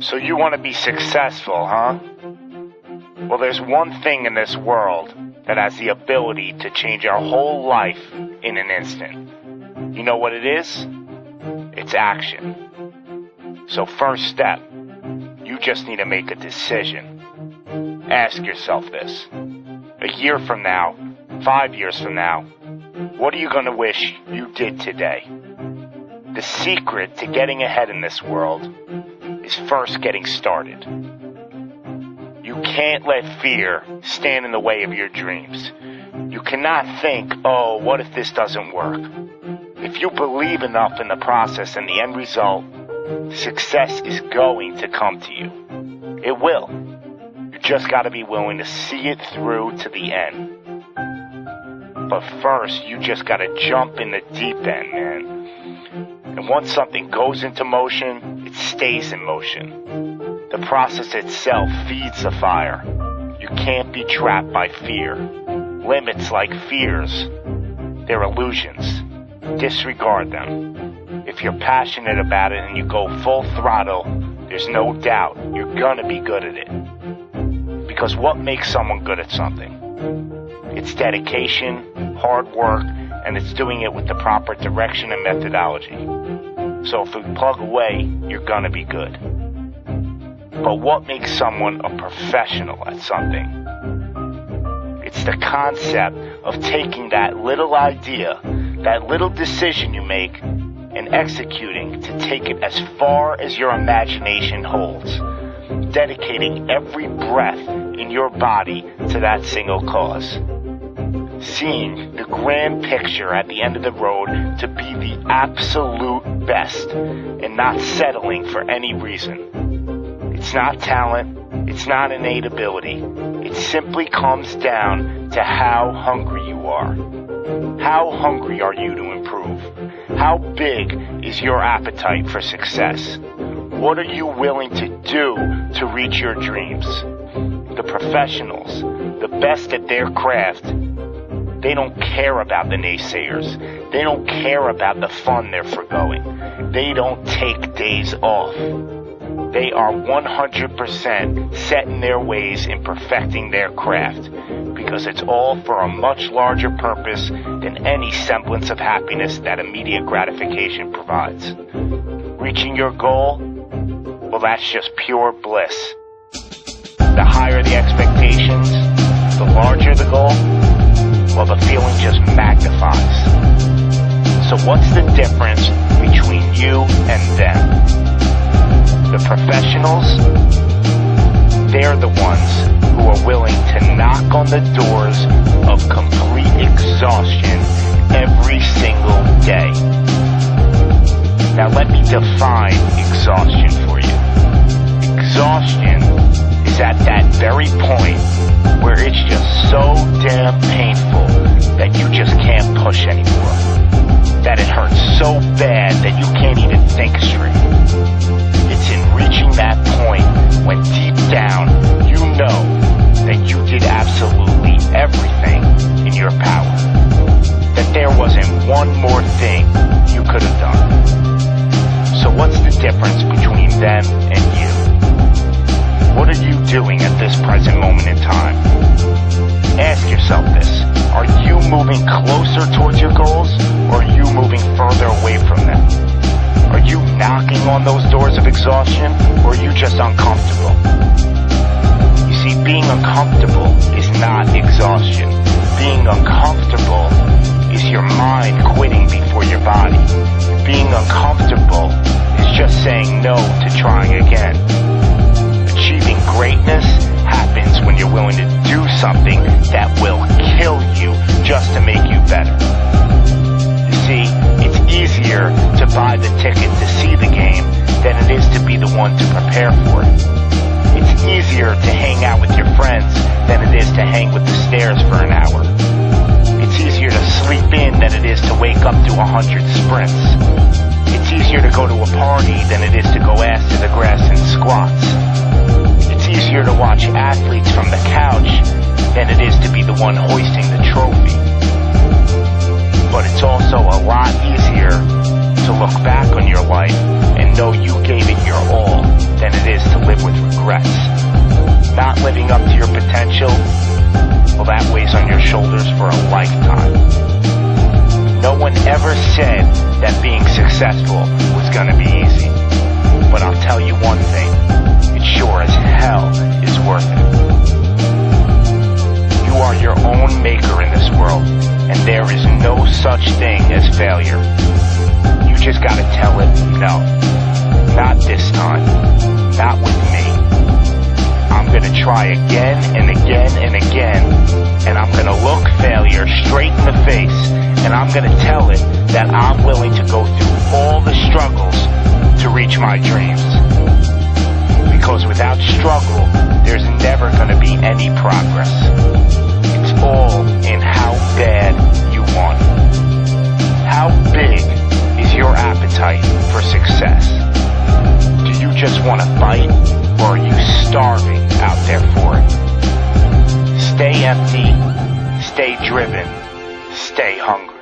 So you want to be successful, huh? Well, there's one thing in this world that has the ability to change our whole life in an instant. You know what it is? It's action. So first step, you just need to make a decision. Ask yourself this. A year from now, 5 years from now, what are you going to wish you did today? The secret to getting ahead in this world is first getting started. You can't let fear stand in the way of your dreams. You cannot think, oh, what if this doesn't work? If you believe enough in the process and the end result, success is going to come to you. It will. You just got to be willing to see it through to the end. But first, you just got to jump in the deep end, man. And once something goes into motion, it stays in motion. The process itself feeds the fire. You can't be trapped by fear. Limits like fears, they're illusions. Disregard them. If you're passionate about it and you go full throttle, there's no doubt you're gonna be good at it. Because what makes someone good at something? It's dedication, hard work, and it's doing it with the proper direction and methodology. So if you plug away, you're gonna be good. But what makes someone a professional at something? It's the concept of taking that little idea, that little decision you make, and executing to take it as far as your imagination holds, dedicating every breath in your body to that single cause. Seeing the grand picture at the end of the road to be the absolute best and not settling for any reason. It's not talent, it's not innate ability. It simply comes down to how hungry you are. How hungry are you to improve? How big is your appetite for success? What are you willing to do to reach your dreams? The professionals, the best at their craft, they don't care about the naysayers. They don't care about the fun they're forgoing. They don't take days off. They are 100% set in their ways in perfecting their craft, because it's all for a much larger purpose than any semblance of happiness that immediate gratification provides. Reaching your goal, well, that's just pure bliss. The higher the expectations, the larger the goal, well, the feeling just magnifies. So what's the difference between you and them? The professionals, they're the ones who are willing to knock on the doors of complete exhaustion every single day. Now let me define exhaustion for you. Exhaustion is at that very point where it's just so damn painful that you just can't push anymore. That it hurts so bad that you can't even think straight. It's in reaching that point when deep down you know that you did absolutely everything in your power. That there wasn't one more thing you could have done. So what's the difference between them and you? What are you doing at this present moment in time? Ask yourself this. Are you moving closer towards your goals, or are you moving further away from them? Are you knocking on those doors of exhaustion, or are you just uncomfortable? You see, being uncomfortable is not exhaustion. Being uncomfortable is your mind quitting before your body. Being uncomfortable is just saying no to trying again. Achieving greatness happens when you're willing to do something that will kill you just to make you better. You see, it's easier to buy the ticket to see the game than it is to be the one to prepare for it. It's easier to hang out with your friends than it is to hang with the stairs for an hour. It's easier to sleep in than it is to wake up to 100 sprints. It's easier to go to a party than it is to go ass to the grass and squats. It's easier to watch athletes from the couch than it is to be the one hoisting the trophy. But it's also a lot easier to look back on your life and know you gave it potential, well, that weighs on your shoulders for a lifetime. No one ever said that being successful was gonna be easy. But I'll tell you one thing, it sure as hell is worth it. You are your own maker in this world, and there is no such thing as failure. You just gotta tell it, no, not this time, not with me. I'm gonna try again and again and again, and I'm gonna look failure straight in the face, and I'm gonna tell it that I'm willing to go through all the struggles to reach my dreams. Because without struggle, there's never gonna be any progress. It's all in how bad you want it. How big is your appetite for success? Do you just want to fight, or are you starving out there for it? Stay empty, stay driven, stay hungry.